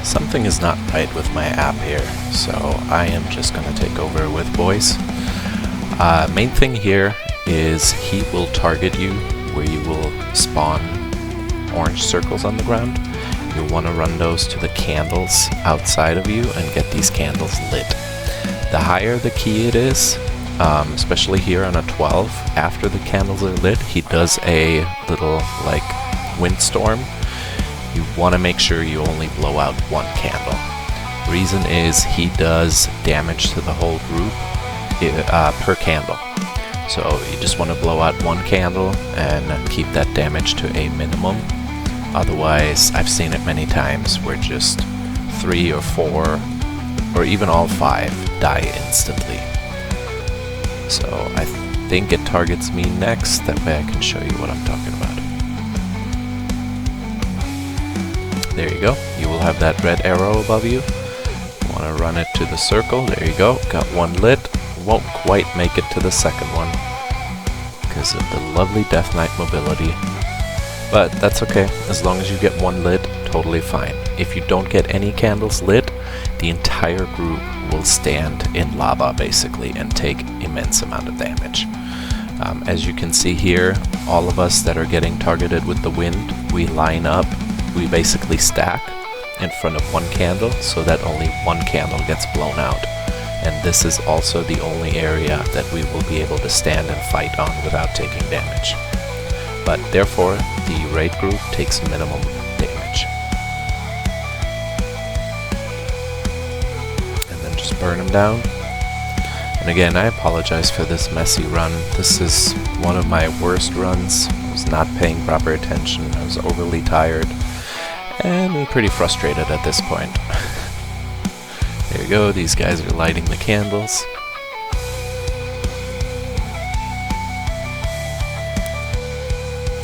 Something is not right with my app here, so I am just going to take over with voice. Main thing here is he will target you where you will spawn orange circles on the ground. You'll want to run those to the candles outside of you and get these candles lit. The higher the key it is, especially here on a 12, after the candles are lit, he does a little like windstorm. You want to make sure you only blow out one candle. Reason is he does damage to the whole group per candle. So you just want to blow out one candle and keep that damage to a minimum. Otherwise, I've seen it many times where just 3 or 4 or even all 5 die instantly. So I think it targets me next, that way I can show you what I'm talking about. There you go, you will have that red arrow above you. You want to run it to the circle, there you go, got one lit. Won't quite make it to the second one because of the lovely Death Knight mobility. But that's okay, as long as you get one lit, totally fine. If you don't get any candles lit, the entire group will stand in lava basically and take immense amount of damage. As you can see here, all of us that are getting targeted with the wind, we line up, we basically stack in front of one candle so that only one candle gets blown out. And this is also the only area that we will be able to stand and fight on without taking damage. But therefore, the raid group takes minimum damage. And then just burn them down. And again, I apologize for this messy run. This is one of my worst runs. I was not paying proper attention. I was overly tired. And pretty frustrated at this point. There you go, these guys are lighting the candles.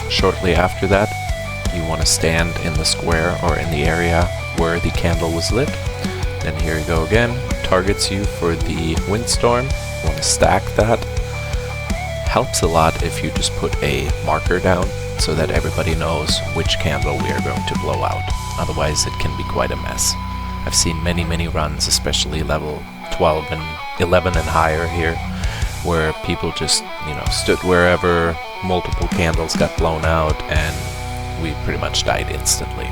Shortly after that, you want to stand in the square or in the area where the candle was lit. Then here you go again, targets you for the windstorm. You want to stack that. Helps a lot if you just put a marker down so that everybody knows which candle we are going to blow out. Otherwise it can be quite a mess. I've seen many runs, especially level 12 and 11 and higher here, where people just, stood wherever, multiple candles got blown out, and we pretty much died instantly.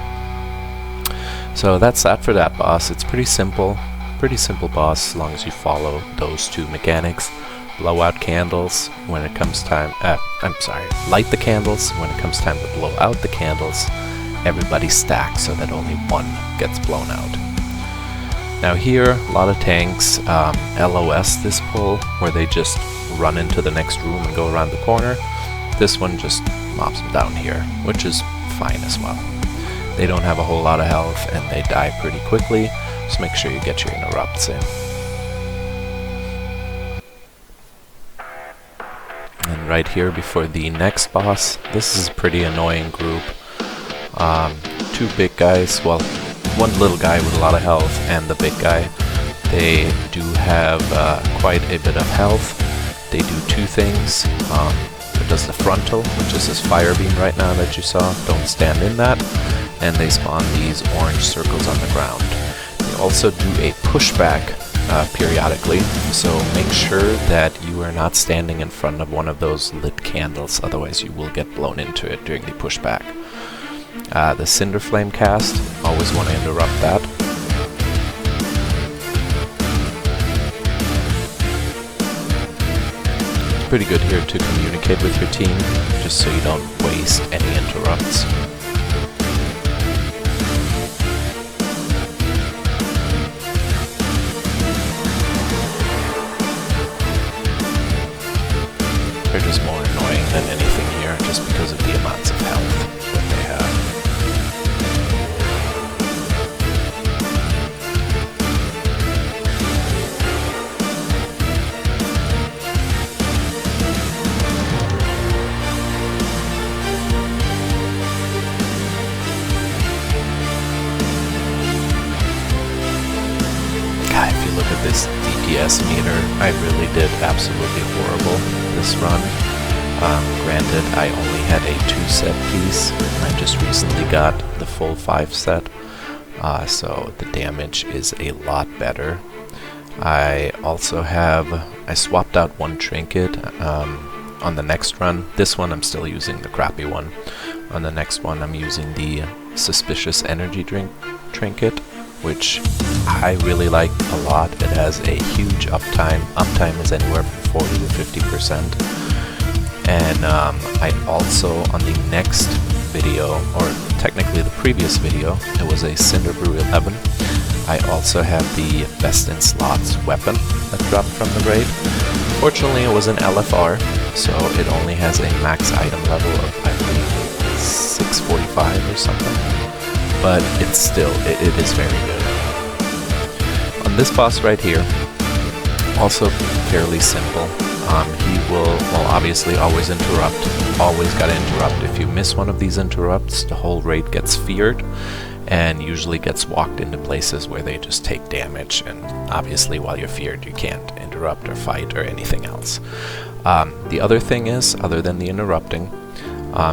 So that's that for that boss. It's pretty simple boss as long as you follow those two mechanics. Blow out candles when it comes time, light the candles when it comes time to blow out the candles. Everybody stacks so that only one gets blown out. Now here, a lot of tanks LOS this pull, where they just run into the next room and go around the corner. This one just mobs them down here, which is fine as well. They don't have a whole lot of health and they die pretty quickly, so make sure you get your interrupts in. And right here before the next boss, this is a pretty annoying group. 2 big guys, well, one little guy with a lot of health and the big guy. They do have quite a bit of health. They do 2 things. It does the frontal, which is this fire beam right now that you saw. Don't stand in that. And they spawn these orange circles on the ground. They also do a pushback periodically, so make sure that you are not standing in front of one of those lit candles, otherwise you will get blown into it during the pushback. The Cinder Flame cast, always want to interrupt that. It's pretty good here to communicate with your team, just so you don't waste any interrupts. They're just more annoying than anything here, just because of the amounts of health that they have. If you look at this DPS meter, I really did absolutely horrible this run. Granted, I only had a 2-set piece, and I just recently got the full 5 set. so the damage is a lot better. I swapped out one trinket on the next run. This one I'm still using the crappy one. On the next one I'm using the suspicious energy trinket, which I really like a lot. It has a huge uptime. Uptime is anywhere from 40 to 50%. And I also, on the next video, or technically the previous video, it was a Cinder Brew 11. I also have the best in slots weapon that dropped from the raid. Fortunately, it was an LFR, so it only has a max item level of, I believe, 645 or something. But it's still, it is very good. On this boss right here, also fairly simple. He will, well, obviously always interrupt. Always gotta interrupt. If you miss one of these interrupts, the whole raid gets feared, and usually gets walked into places where they just take damage, and obviously while you're feared you can't interrupt or fight or anything else. The other thing is, other than the interrupting,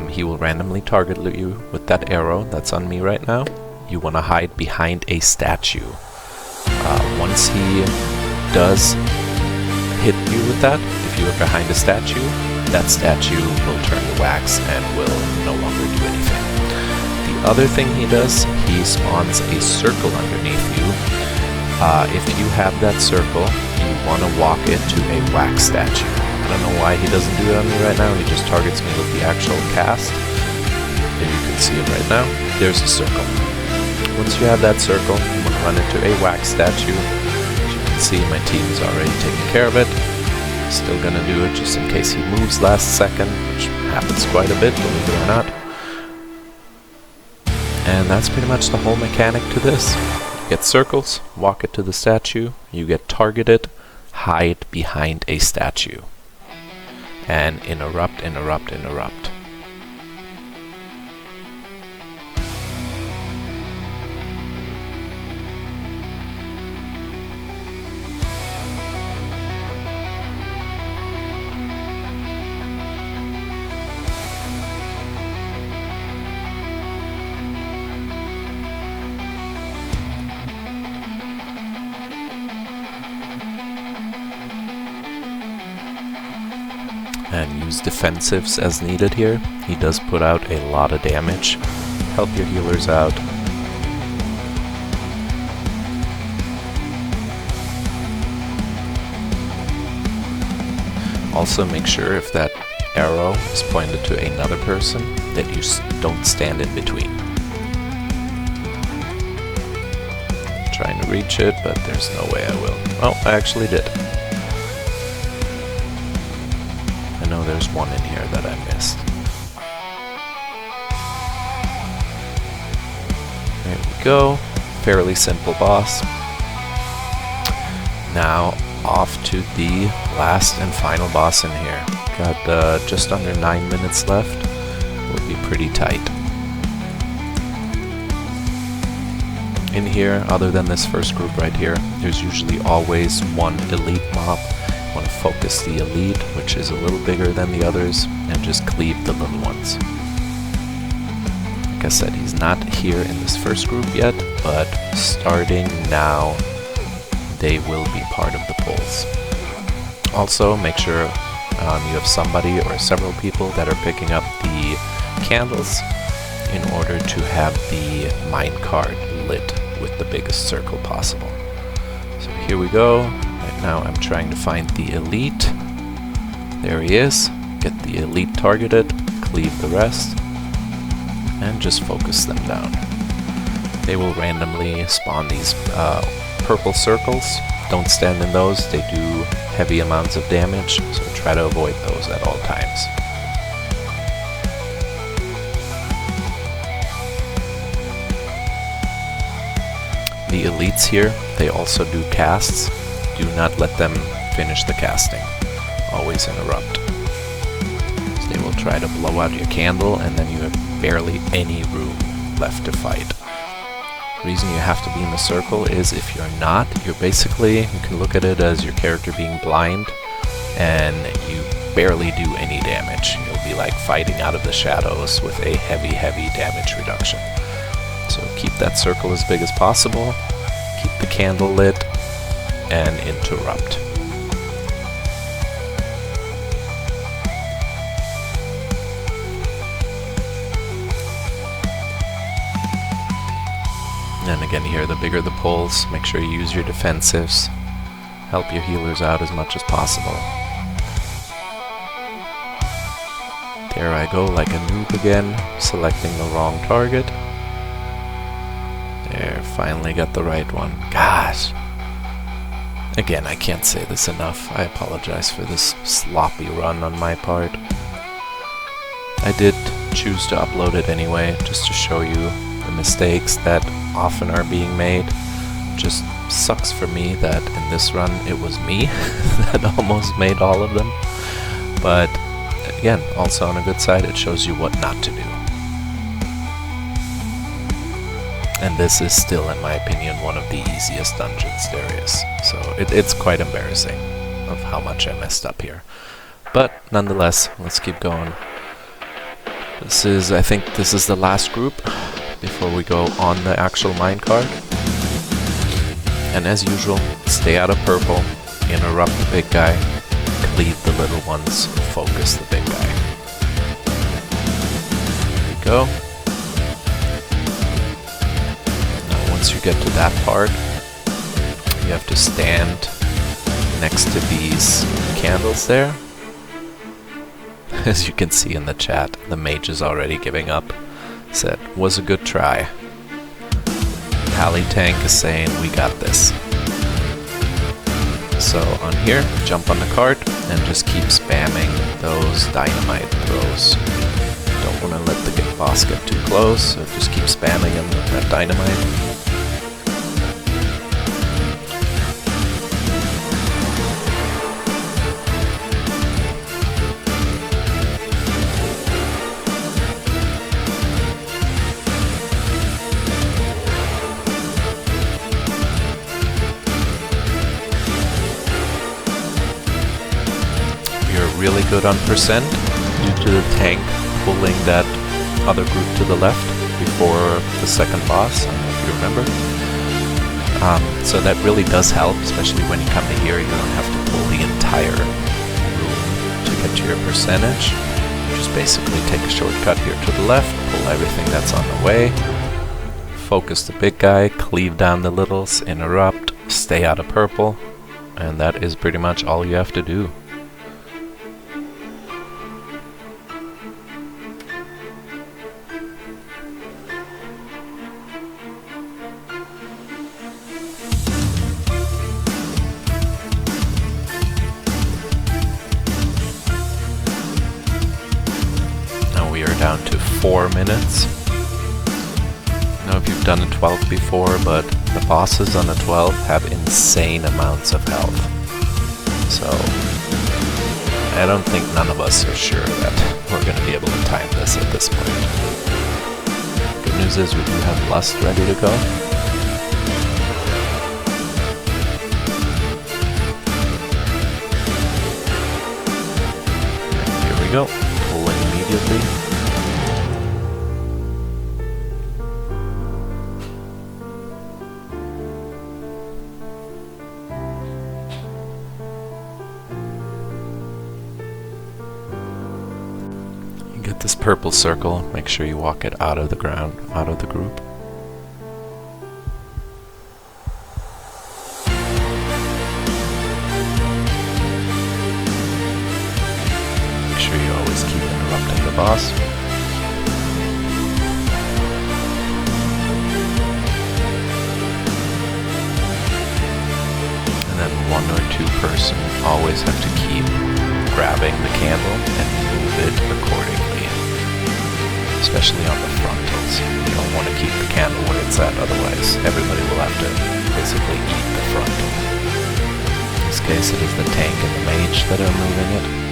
he will randomly target you with that arrow that's on me right now. You want to hide behind a statue. Once he does hit you with that, if you are behind a statue, that statue will turn to wax and will no longer do anything. The other thing he does, he spawns a circle underneath you. If you have that circle, you want to walk it to a wax statue. I don't know why he doesn't do it on me right now. He just targets me with the actual cast. And you can see it right now. There's a circle. Once you have that circle, you want to run into a wax statue. As you can see, my team is already taking care of it. Still gonna do it just in case he moves last second, which happens quite a bit, believe it or not. And that's pretty much the whole mechanic to this. You get circles, walk it to the statue, you get targeted, hide behind a statue. And interrupt, interrupt, interrupt. And use defensives as needed here. He does put out a lot of damage. Help your healers out. Also make sure if that arrow is pointed to another person that you don't stand in between. I'm trying to reach it, but there's no way I will. Oh, I actually did. I know there's one in here that I missed. There we go. Fairly simple boss. Now off to the last and final boss in here. Got just under 9 minutes left. Will be pretty tight. In here, other than this first group right here, there's usually always one elite mob. Want to focus the elite, which is a little bigger than the others, and just cleave the little ones. Like I said, he's not here in this first group yet, but starting now, they will be part of the pulls. Also, make sure you have somebody or several people that are picking up the candles in order to have the minecart lit with the biggest circle possible. So here we go. Right now I'm trying to find the elite. There he is. Get the elite targeted, cleave the rest, and just focus them down. They will randomly spawn these purple circles. Don't stand in those. They do heavy amounts of damage, so try to avoid those at all times. The elites here, they also do casts. Do not let them finish the casting. Always interrupt. So they will try to blow out your candle, and then you have barely any room left to fight. The reason you have to be in the circle is if you're not, you're basically, you can look at it as your character being blind, and you barely do any damage. You'll be like fighting out of the shadows with a heavy damage reduction. So So keep that circle as big as possible, keep the candle lit, and interrupt. And again here, the bigger the pulls, make sure you use your defensives. Help your healers out as much as possible. There I go, like a noob again, selecting the wrong target. There, finally got the right one. Gosh! Again, I can't say this enough. I apologize for this sloppy run on my part. I did choose to upload it anyway, just to show you the mistakes that often are being made. Just sucks for me that in this run it was me that almost made all of them. But again, also on a good side, it shows you what not to do. And this is still, in my opinion, one of the easiest dungeons there is. So it's quite embarrassing of how much I messed up here. But nonetheless, let's keep going. I think this is the last group before we go on the actual minecart. And as usual, stay out of purple, interrupt the big guy, cleave the little ones, focus the big guy. There we go. Now once you get to that part, you have to stand next to these candles there. As you can see in the chat, the mage is already giving up. Said, was a good try. Pally Tank is saying, we got this. So on here, jump on the cart and just keep spamming those dynamite throws. Don't want to let the boss get too close, so just keep spamming him with that dynamite. Really good on percent due to the tank pulling that other group to the left before the second boss, I don't know if you remember. So that really does help, especially when you come to here. You don't have to pull the entire room to get to your percentage. You just basically take a shortcut here to the left, pull everything that's on the way, focus the big guy, cleave down the littles, interrupt, stay out of purple, and that is pretty much all you have to do. Down to 4 minutes. I don't know if you've done a 12 before, but the bosses on a 12 have insane amounts of health. So I don't think none of us are sure that we're going to be able to time this at this point. Good news is we do have Lust ready to go. And here we go. Pulling immediately. Get this purple circle, make sure you walk it out of the ground, out of the group. Make sure you always keep interrupting the boss. And then 1 or 2 person always have to keep grabbing the candle and move it accordingly. Especially on the frontals. You don't want to keep the candle where it's at, otherwise everybody will have to basically eat the frontal. In this case it is the tank and the mage that are moving it.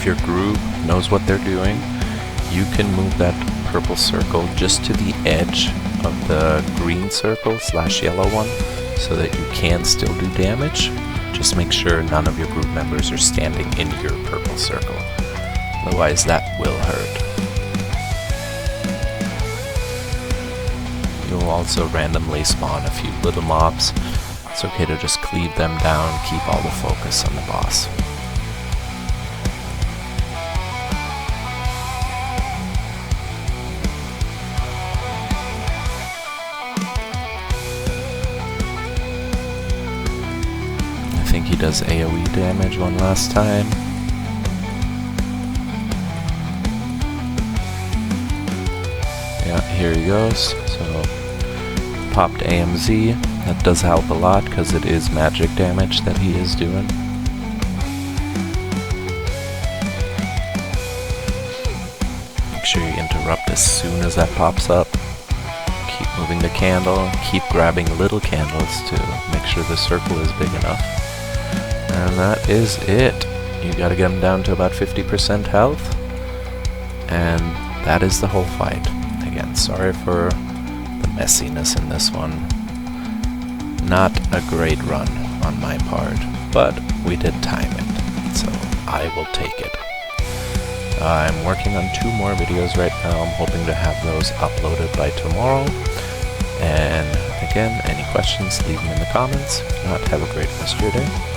your group knows what they're doing, you can move that purple circle just to the edge of the green circle / yellow one so that you can still do damage. Just make sure none of your group members are standing in your purple circle. Otherwise that will hurt. You'll also randomly spawn a few little mobs. It's okay to just cleave them down, keep all the focus on the boss. I think he does AoE damage one last time. Yeah, here he goes. So, popped AMZ. That does help a lot because it is magic damage that he is doing. Make sure you interrupt as soon as that pops up. Keep moving the candle. Keep grabbing little candles to make sure the circle is big enough. And that is it. You gotta get him down to about 50% health. And that is the whole fight. Again, sorry for the messiness in this one. Not a great run on my part, but we did time it, so I will take it. I'm working on 2 more videos right now. I'm hoping to have those uploaded by tomorrow. And again, any questions, leave them in the comments. If not, have a great rest of your day.